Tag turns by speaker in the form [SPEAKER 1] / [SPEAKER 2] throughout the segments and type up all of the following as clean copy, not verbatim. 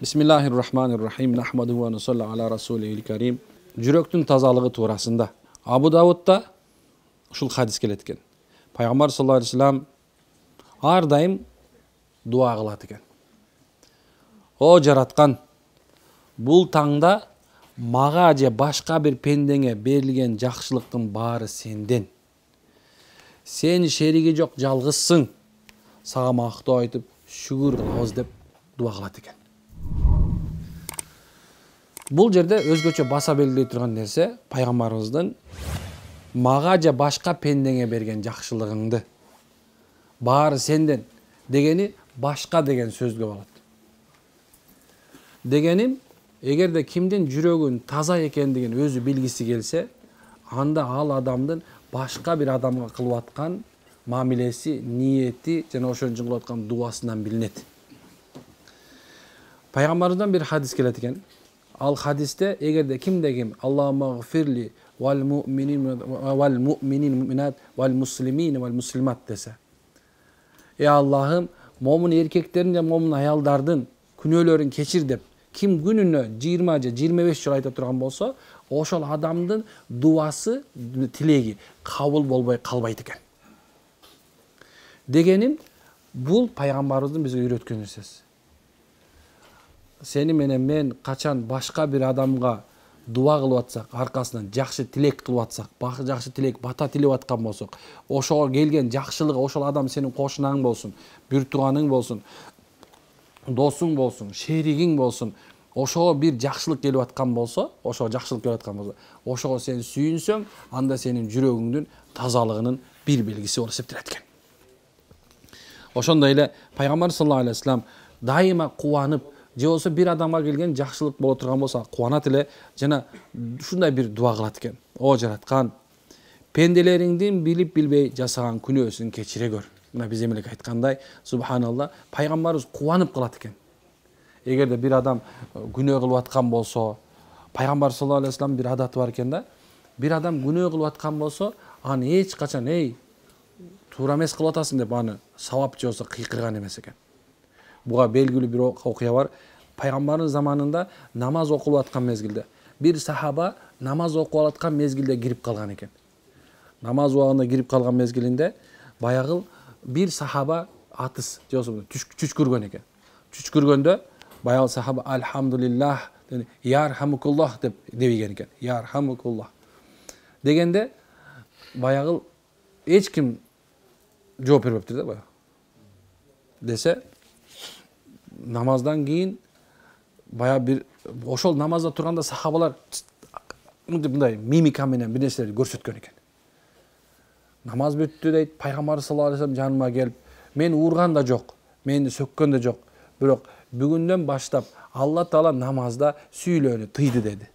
[SPEAKER 1] Bismillahirrahmanirrahim. Nahmaduhu ve nusalli ala rasulihil karim. Жүрөктүн тазалыгы туурасында Абу Давудта ушул хадис келет экен. Пайгамбар саллаллаху алейхи вассалам ар дайым дуа кылат экен. О жараткан, бул таңда мага же башка бир пендеңе берилген жакшылыктын баары сенден. Сен шериги жок жалгызсың. Сага мактоо айтып, шүгүр кылабыз деп дуа кылат экен. Бул жерде өзгөчө баса белгилей турган нерсе пайгамбарыбыздын мага же башка пендеңе берген жакшылыгыңды баары сенден дегени башка деген сөзгө болот. Дегеним, эгерде кимдин жүрөгүн таза экендигин өзү билгиси келсе, анда ал адамдын башка бир адамга кылып аткан мамилеси, ниети жана ошон үчүн кылып аткан дуасынан билинет. Пайгамбарыбыздан бир хадис келет экен. Ал хадисте эгерде кимде ким Аллахумма гфирли вал муъминин муъминат вал муслимин вал муслимат десе. Аллахым, момун эркектердин жана момун аялдардын күнөөлөрүн кечир деп ким күнүнө 20 же 25 жолу айта турган болсо, ошол адамдын дуасы, тилеги кабыл болбой калбайт экен. Дегеним, бул пайгамбарыбыздын бизге үйрөткөн нерсеси. Сени менен мен качан башка бир адамга дуа кылып атсак, аркасынан жакшы тилек кылып атсак, жакшы тилек бата тилеп аткан болсок, ошого келген жакшылыгы ошол адам сенин кошунаң болсун, бир тууганың болсун, досуң болсун, шеригиң болсун, ошого бир жакшылык келип аткан болсо, ошого сен сүйүнсөң, анда сенин жүрөгүңдүн тазалыгынын бир белгиси болуп эсептелет экен. Ошондой эле пайгамбар саллаллаху алейхи вассалам дайыма кубанып, же болсо бир адамга келген жакшылык боло турган болсо кубанат эле жана ушундай бир дуа кылат экен. О жараткан, пенделериңдин билип билбей жасаган күнөөсүн кечире көр. Мына биз эмелек айткандай, субханалла, пайгамбарыбыз кубанып кылат экен. Эгерде бир адам күнөө кылып аткан болсо, пайгамбар саллаллаху алейхи вассалам бир адаты бар экен да. Бир адам күнөө кылып аткан болсо, аны эч качан туура эмес кылып атасың деп аны сабап же болсо кыйкырган эмес экен. Буга белгилүү бир окуя бар. Пайгамбардын заманында намаз окулуп аткан мезгилде бир сахаба намаз окуп аткан мезгилде кирип калган экен. Намаз убагында кирип калган мезгилинде баягы бир сахаба атыс же болсо чүчкүргөн экен. Чүчкүргөндө баягы сахаба альхамдулиллах, ярхамукуллах деп дебеген экен. Ярхамукуллах дегенде баягы эч ким жооп бербептир да баягы. Десе намаздан кийин бая бир ошол намазда турганда сахабалар мындай мимика менен бир нерселерди көрсөткөн экен. Намаз бүттү дейт, пайгамбар саллаллаху алейхи вассалам жаныма келип, мен уурган да жок, мени сөккөн да жок, бирок бүгүндөн баштап Алла Таала намазда сүйлөөнү тыйды деди.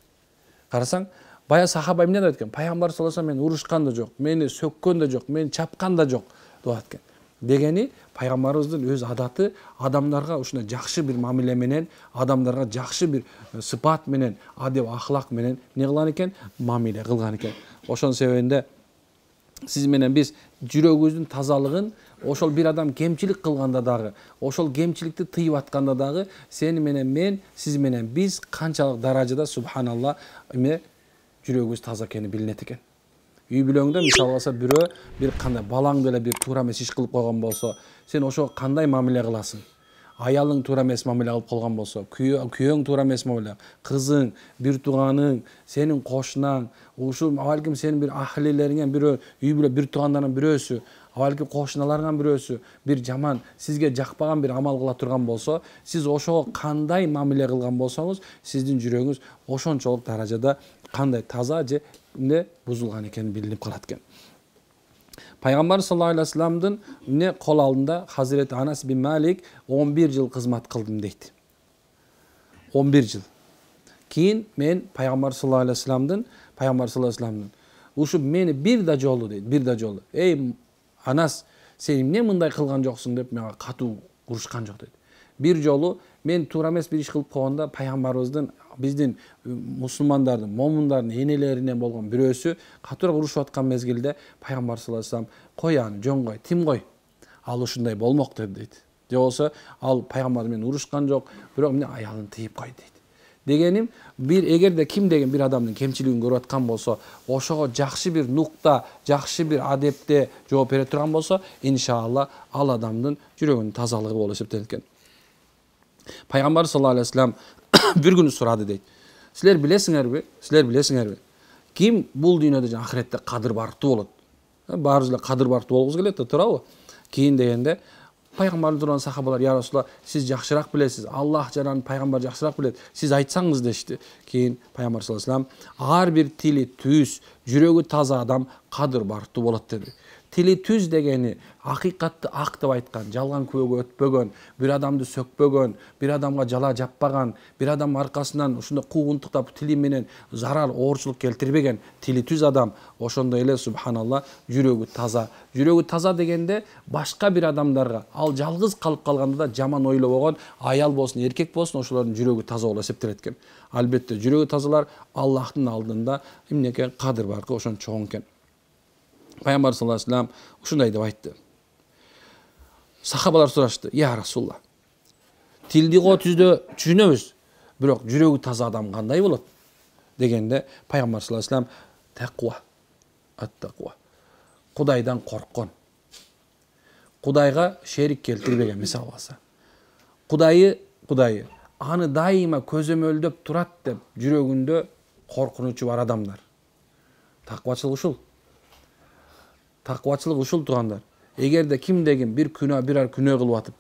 [SPEAKER 1] Карасаң, бая сахаба эмне дейт экен? Пайгамбар саллаллаху алейхи вассалам мени урушкан да жок, мени сөккөн да жок, мени чапкан да жок деп экен. Дегени пайгамбарыбыздын өз адаты адамдарга ушундай жакшы бир мамиле менен, адамдарга жакшы бир сыпат менен, адеп ахлак менен не кылган экен? Мамиле кылган экен. Ошон себебинде сиз менен биз жүрөгүбүздүн тазалыгын ошол бир адам кемчилик кылганда дагы, ошол кемчиликти тыйып атканда дагы сени менен мен, сиз менен биз канчалык даражада субханалла жүрөгүбүз таза экени билинет экен. Үй бүлөңдө мисалы алса бирөө бир кандай балаң деле бир туура эмес иш кылып койгон болсо, сен ошого кандай мамиле кыласың? Аялың туура эмес мамиле кылып койгон болсо, күйөөң туура эмес мамиле, кызың, бир тууганың, сенин кошунаң, ушул балким сенин бир ахилелериңен бирөө, үй бүлө бир туугандарынан бирөөсү, балким кошуналарыңан бирөөсү бир жаман, сизге жакпаган бир амал кыла турган болсо, сиз ошого кандай мамиле кылган болсоңуз, сиздин жүрөгүңүз ошончолук даражада кандай таза же бузулган экени билинип калат экен. Пайгамбар саллаллаху алейхи вассаламдын кол алдында Хазирет Анас бин Малик 11 жыл кызмат кылдым дейт. 11 жыл. Кийин мен пайгамбар саллаллаху алейхи вассаламдын ушу мени бир да жолу дейт, бир да жолу. Анас, сен эмне мындай кылган жоксуң деп мага катуу урушкан жок дейт. Бир жолу мен туура эмес бир иш кылып койгондо пайгамбарыбыздын биздин мусулмандардын, момундардын энелеринен болгон бирөөсү катуураак урушуп аткан мезгилде пайгамбар саллаллаху алейхи вассалам кой аны, жөн кой, тим кой. Ал ушундай болмок деп дейт. же болбосо ал пайгамбар менен урушкан жок, бирок эмне аялын тыйып койду дейт. Дегеним, эгерде ким деген бир адамдын кемчилигин көрүп аткан болсо, ошого жакшы бир нукта, жакшы бир адепте жооп бере турган болсо, иншалла ал адамдын жүрөгүнүн тазалыгы болуп эсептелет экен. Пайгамбар саллаллаху алейхи вассалам бир күнү сурады дейт. Силер билесиңерби? Ким бул дүйнөдө жана ахиретте кадыр бартуу болот? Баарыбыз эле кадыр бартуу болгубуз келет да, туурабы? Кийин дегенде пайгамбарды турган сахабалар: "Я Расулалла, сиз жакшыраак билесиз. Аллах жана пайгамбар жакшыраак билет. Сиз айтсаңыз" дешти. Кийин пайгамбар саллаллаху алейхи вассалам: "Ар бир тили түз, жүрөгү таза адам кадыр бартуу болот" деди. Тили түз дегени акыйкатты ак деп айткан, жалган күбөгө өтпөгөн, бир адамды сөкпөгөн, бир адамга жала жаппаган, бир адам аркасынан ушундай куугунтуктап тили менен зарар, оорчулук келтирбеген тили түз адам. Ошондой эле субханалла жүрөгү таза. Жүрөгү таза дегенде башка бир адамдарга, ал жалгыз калып калганда да жаман ойлобогон, аял болсун, эркек болсун, ошолордун жүрөгү таза болуп эсептелет экен. Албетте жүрөгү тазалар Аллахтын алдында эмне экен, кадыр баркы ошон чоң экен. Пайгамбар саллаллаху алейхи вассалам ушундай деп айтты. Сахабалар сурашты: "Я Расулалла, тилди го түздө түшүнөбүз, бирок жүрөгү таза адам кандай болот?" Дегенде пайгамбар саллаллаху алейхи вассалам: "Ат-тақва. Кудайдан корккон. Кудайга шерик келтирбеген, мисал алса. Кудайы аны дайыма көзөмөлдөп турат деп жүрөгүндө коркунучу бар адамдар. Таквачылык ушул туугандар. Эгерде кимдегин бир ар күнөө кылып атып,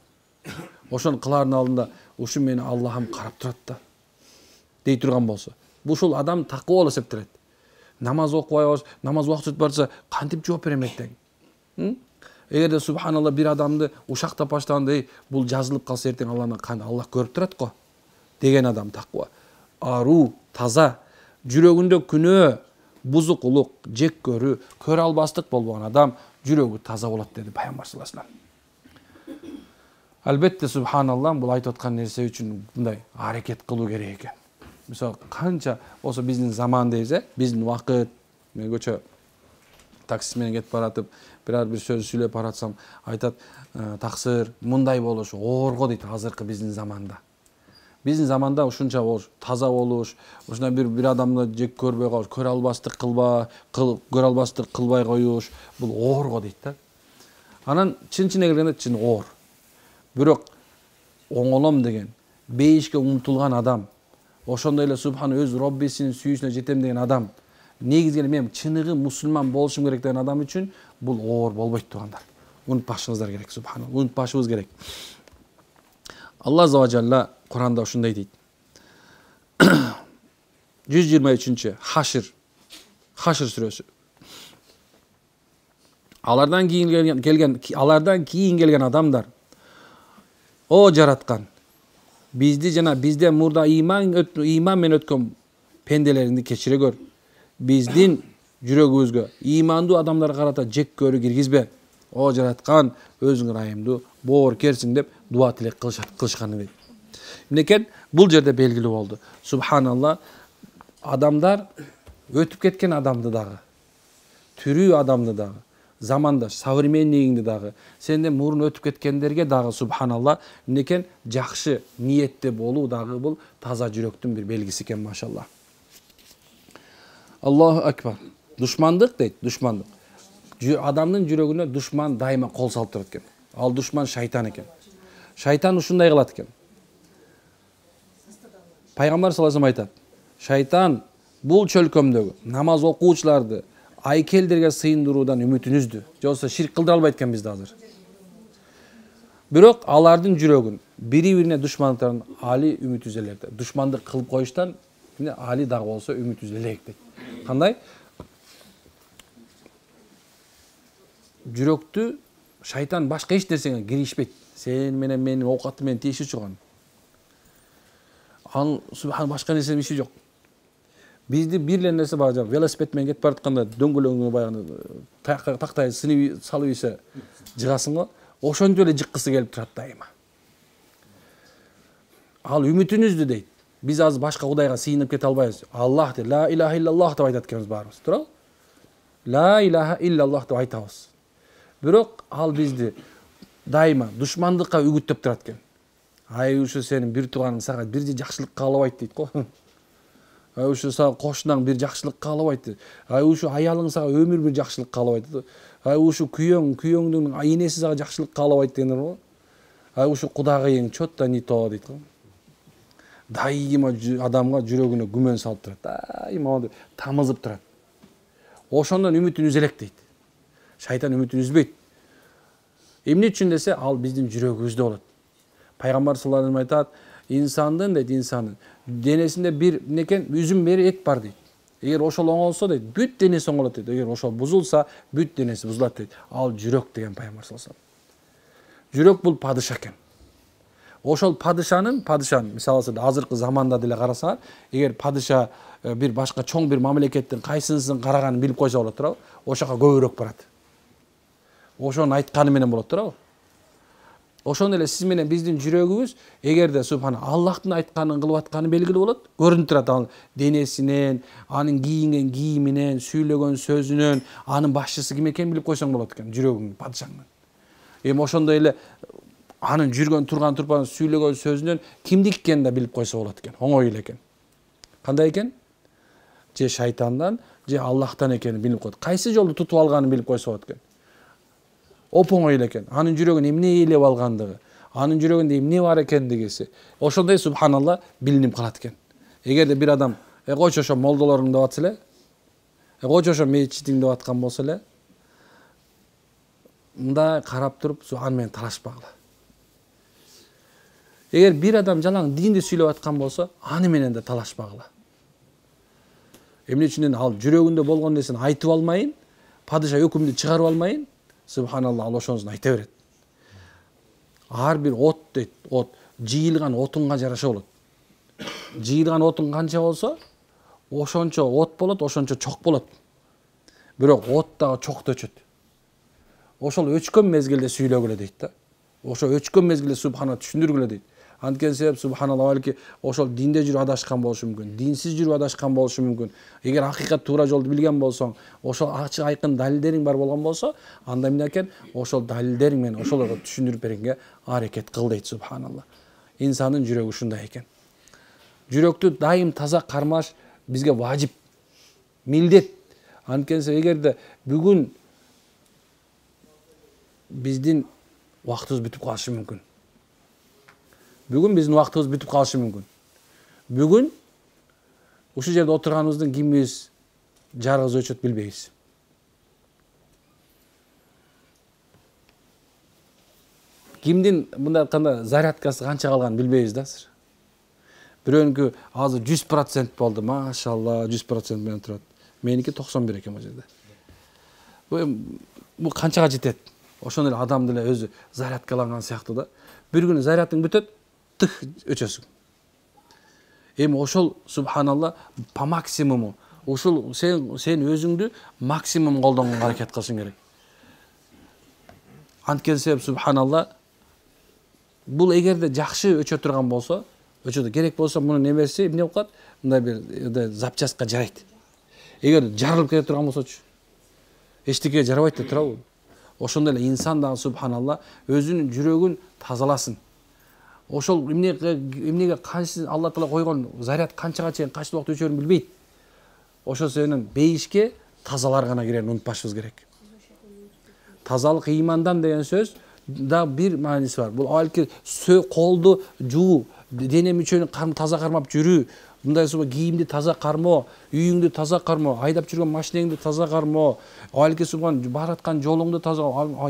[SPEAKER 1] ошону кылардын алдында ушу мени Аллахым карап турат да дей турган болсо, ушул адам таква болуп эсептелет. Намаз окубай калса, намаз убакыты өтүп барса, кантип жооп берем эртең? Эгерде субханалла бир адамды ушактап баштаганда, бул жазылып калса эртең Аллах көрүп турат го деген адам таква. Аруу, таза, жүрөгүндө күнөө, бузукулук, жек көрүү, көрө албастык болбогон адам жүрөгү таза болот деди пайгамбар саллаллаху алейхи вассалам. Албетте субханалла бул айтып аткан нерсе үчүн мындай аракет кылуу керек экен. Мисалы канча болсо биздин заман дейбиз, биздин убакыт, мен көчө такси менен кетип баратып, бир сөз сүйлөп баратсам, айтат: "Таксыр, мындай болуш оорго" дейт азыркы биздин заманда. Биздин заманда ушунча таза болуш, ушундай бир адамды жек көрбөй калыш, көрө албастык кылбай коюш, бул оорго дейт да. Анан чын-чынына келгенде чын оор. Бирок оңолом деген, бейишке умтулган адам, ошондой эле субхана өз Роббисинин сүйүүсүнө жетем деген адам, негизги мен чыныгы мусулман болушум керек деген адам үчүн бул оор болбойт туугандар. Унутпашыңыздар керек, субхана, унутпашыбыз керек. Алла азza va jalla Kur'anda ушундай дейт. 123-чү Хашр сүрөсү. Алардан кийин келген адамдар: "О жараткан, бизди жана бизде мурда ыйман менен өткөн пенделериңди кечире көр. Биздин жүрөгүбүзгө ыймандуу адамдарга карата жек көрүү киргизбе. О жараткан, өзүң ырайымдуу, бооркерсиң" деп дуа тилек кылышканы дейт. Эмнекен бул жерде белгилүү болду. Субханалла, адамдар өтүп кеткен адамды дагы, тирүү адамды дагы, замандаш, современнигиңди дагы, сенден мурун өтүп кеткендерге дагы субханалла, эмнекен жакшы ниетте болуу дагы бул таза жүрөктүн бир белгиси экен, машалла. Аллаху акбар. Душмандык дейт, душмандык. Адамдын жүрөгүнө душман дайыма кол салып турат экен. Ал душман шайтан экен. Шайтан ушундай кылат экен. Пайгамбар саллаллаху алейхи айтат: "Шайтан бул чөлкөмдөгү намаз окуучуларды айкелдерге сыйындыруудан үмүтүн үздү." Жоксо ширк кылдыра албайт экен бизди азыр. Бирок алардын жүрөгүн бири-бирине душмандыктарын али үмүт үзө элек. Душмандык кылып коюштан али дагы болсо үмүт үзө элек дейт. Кандай? Жүрөктү шайтан башка эч нерсеге киришпейт. Сен менен менин оокаты менен тиеши чуган. Ал субхан башка нерсенин иши жок. Бизди бир эле нерсе бар, велосипед менен кетип баратканда дөңгөлөгүңө баягы тактай сынып салып ийсе жыгасың го, ошончо эле жыккысы келип турат дайыма. Ал үмүтүнүздү дейт. Биз азыр башка кудайга сыйынып кете албайбыз. Аллах дейт, ла илаха иллаллах деп айтат экенбиз баарыбыз, туурабы? Ла илаха иллаллах деп айтабыз. Бирок ал бизди дайыма душмандыкка үгүттөп турат экен. Ай ушу сенин бир тууганың сага бир жакшылык каалабайт дейт го. Ай ушу сага кошунаң бир жакшылык каалабайт. Ай ушу аялың сага өмүр бир жакшылык каалабайт. Ай ушу күйөөңдүн энеси сага жакшылык каалабайт дегендер го. Ай ушу кудагыйың чотто не то дейт го. Дайыма адамга жүрөгүнө күмөн салып турат. Дайыма тамызып турат. Ошондон үмүтүн үзө элек дейт. Шайтан үмүтүн үзбөйт. Эмне үчүн десе, ал биздин жүрөгүбүздө болот. Пайгамбар саллаллаху алейхи айтат, инсандын дейт, инсандын денесинде бир некен үзүм бери эт бар дейт. Эгер ошол оңолсо дейт, бүт денеси оңолот дейт. Эгер ошол бузулса, бүт денеси бузулат дейт. Ал жүрөк деген пайгамбар саллаллаху алейхи вассалам. Жүрөк бул падыша экен. Ошол падышанын, мисалы азыркы заманда деле карасаңар, эгер падыша бир башка чоң бир мамлекеттин кайсысын караганын билип койсо болот туурабы? Ошока көбүрөөк барат. Ошонун айтканы менен болот туурабы? Ошондой эле сиз менен биздин жүрөгүбүз эгерде субхан Аллахтын айтканын кылып атканы белгилүү болот, көрүнүп турат ал денесинен, анын кийинген кийиминен, сүйлөгөн сөзүнөн, анын башчысы ким экенин билип койсоң болот экен, жүрөгүң, падышаңдан. Эми ошондой эле анын жүргөн турган турпан сүйлөгөн сөзүнөн кимдик экенин да билип койсо болот экен. Оңой эле экен. Кандай экен? Же шайтандан, же Аллахтан экенин билип коет. Кайсы жолду тутуп алганын билип койсо болот экен. Оп-оңой эле экен. Анын жүрөгүн эмне ээлеп алгандыгы, анын жүрөгүндө эмне бар экендигиси, ошондой субханалла билинип калат экен. Эгерде бир адам, койчу ошо молдолоруң деп атса эле, койчу ошо мечитиң деп аткан болсо эле, мындай карап туруп, аны менен талашпагыла. Эгер бир адам жалаң динди сүйлөп аткан болсо, аны менен да талашпагыла. Эмне үчүн ал жүрөгүндө болгон нерсени айтып алмайын, падыша өкүмдү чыгарып алмайын, субханалла, ал ошонусун айта берет. Ар бир от дейт, от жыйылган отунга жараша болот. Жыйылган отун канча болсо, ошончо от болот, ошончо чок болот. Бирок от дагы чокто өчөт. Ошол өчкөн мезгилде сүйлөгүлө дейт да. Ошо өчкөн мезгилде субхана түшүндүргүлө дейт. Анткен себеп субханалла балки ошол динде жүрүп адашкан болушу мүмкүн, динсиз жүрүп адашкан болушу мүмкүн. Эгер акыйкат туура жолду билген болсоң, ошол ачык айкын далилдериң бар болгон болсо, анда эмне экен? Ошол далилдериң менен ошолорго түшүндүрүп бергенге аракет кыл дейт субханалла. Инсандын жүрөгү ушундай экен. Жүрөктү дайым таза кармаш бизге важип, милдет. Анткенсе эгерде бүгүн биздин убактыбыз бүтүп калышы мүмкүн. Бүгүн биздин убактыбыз бүтүп калышы мүмкүн. Бүгүн ушул жерде отурганыбыздын кимибиз жарыгыбыз өчөт билбейбиз. Кимдин мындай айтканда зарядкасы канча калганын билбейбиз да. Бирөөнүкү азыр 100% болду, машалла, 100% менен турат. Меники 91 экен бул жерде. Бул канчага жетет? Ошондой эле адам деле өзү зарядкаланган сыяктуу да. Бир күнү зарядың бүтөт, тых өчөсүң. Эми ошол субханалла по максимуму, ушул сен өзүңдү максимум колдонгонго аракет кылышың керек. Анткен себеп субханалла бул эгерде жакшы өчө турган болсо, өчөдө керек болсо мунун эмеси эмне болуп калат? Мындай бир запчастка жарайт. Эгер жарылып кете турган болсочу, эчтекеге жарабайт да турабы? Ошондой эле инсан дагы субханалла өзүнүн жүрөгүн тазаласын. Ошол эмнеге кайсы Алла Таала койгон заряд канчага чейин кайсы убакыт өчөрүн билбейт. Ошо себептен бейишке тазалар гана кирерин унутпашыбыз керек. Тазалык ыймандан деген сөз да бир мааниси бар. Бул балки колду жуу, дене мүчөнү таза кармап жүрүү, мындай кийимди таза кармоо, үйүңдү таза кармоо, айдап жүргөн машинеңди таза кармоо, балки бараткан жолуңду таза,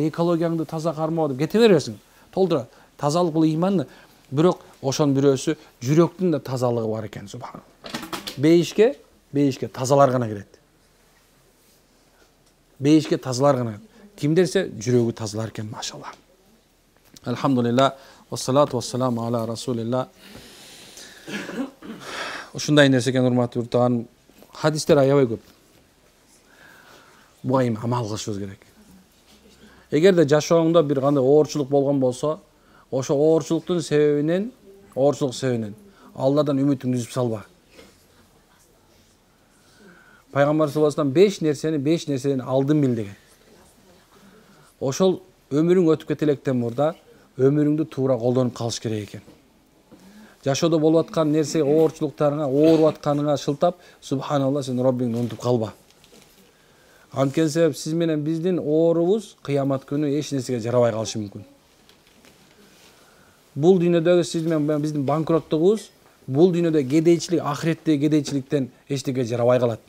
[SPEAKER 1] экологияңды таза кармоо деп кете бересиң. Толтура. Тазалык бул ыйман, бирок ошонун бирөөсү жүрөктүн да тазалыгы бар экен субханалла. Бейишке тазалар гана кирет. Бейишке тазалар гана. Кимдерсе жүрөгү тазалар экен, машалла. Алхамдулилла, вассалату вассаламу ала расулилла. Ушундай нерсе экен, урматтуу уртаган. Хадистер аябай көп. Буга эми амал кылышыбыз керек. Эгерде жашооңдо бир кандай оорчулук болгон болсо, ошо оорчулуктун себебинен Алладан үмүтүңдү үзүп салба. Пайгамбар саллаллаху алейхи вассалам 5 нерсени алдын бил деген. Ошол Ömürүң өтүп кете электен мурда ömürүңдү туура колдонуп калыш керек экен. Жашоодо болуп аткан нерсе оорчулуктарыңа, ооруп атканыңа шылтап, субханалла, сен Роббиңди унутуп калба. Анткени себеп сиз менен биздин оорубуз кыямат күнү эч нерсеге жарабай калышы мүмкүн. Бул дүйнөдөгү сиз менен биздин банкроттугубуз, бул дүйнөдө кедейчилик, ахиреттеги кедейчиликтен эчтеке жарабай калат.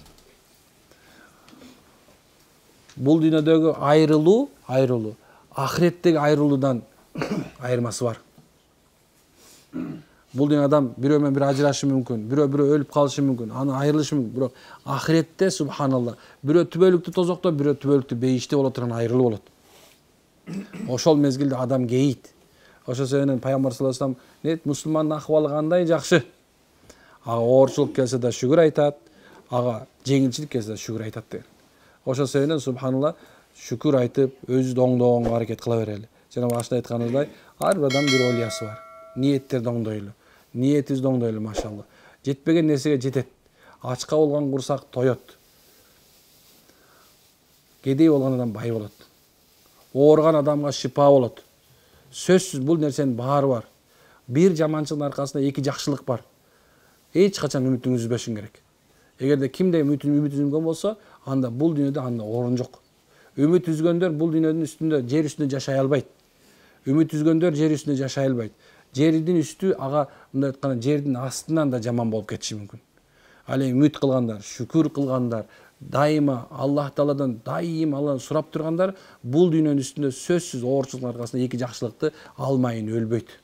[SPEAKER 1] Бул дүйнөдөгү айрылуу, ахиреттеги айрылуудан айырмасы бар. Бул дүйнө адам бирөө менен бирөө ажырашы мүмкүн, бирөө өлүп калышы мүмкүн, аны айрылышы мүмкүн. Бирок ахиретте субханалла, бирөө түбөлүктүү тозокто, бирөө түбөлүктүү бейиште боло турган айрылуу болот. Ошол мезгилде адам кейийт. Ошол себептен Пайгамбар саллаллаху алейхи вассалам мусулмандын акыбалы кандай жакшы. Ага оорчулук келсе да шүгүр айтат, ага жеңилчилик келсе да шүгүр айтат деген. Ошол себептен субханалла шүкүр айтып, өзүбүздү оңдогонго аракет кыла берели. Жана башында айтканыбыздай, ар бир адамдын бир олиясы бар. Ниеттерди оңдойлу. Ниетибизди оңдойлу, машалла. Жетпеген нерсеге жетет. Ачка болгон курсак тоет. Кедей болгон адам бай болот. Ооруган адамга шипа болот. Сөзсүз бул нерсенин баары бар. Бир жаманчылыктын аркасында эки жакшылык бар. Эч качан үмүтүңүздү үзбөшүң керек. Эгерде кимде үмүт үзүлгөн болсо, анда бул дүйнөдө анда орун жок. Үмүт үзгөндөр бул дүйнөнүн үстүндө, жер үстүндө жашай албайт. Үмүт үзгөндөр жер үстүндө жашай албайт. Жердин үстү ага мындай айтканда жердин астынан да жаман болуп кетиши мүмкүн. Ал эми үмүт кылгандар, шүкүр кылгандар, дайыма Аллах Тааладан дайыма Алладан сурап тургандар бул дүйнөнүн үстүндө сөзсүз оорчулуктун аркасында эки жакшылыкты алмайын өлбөйт.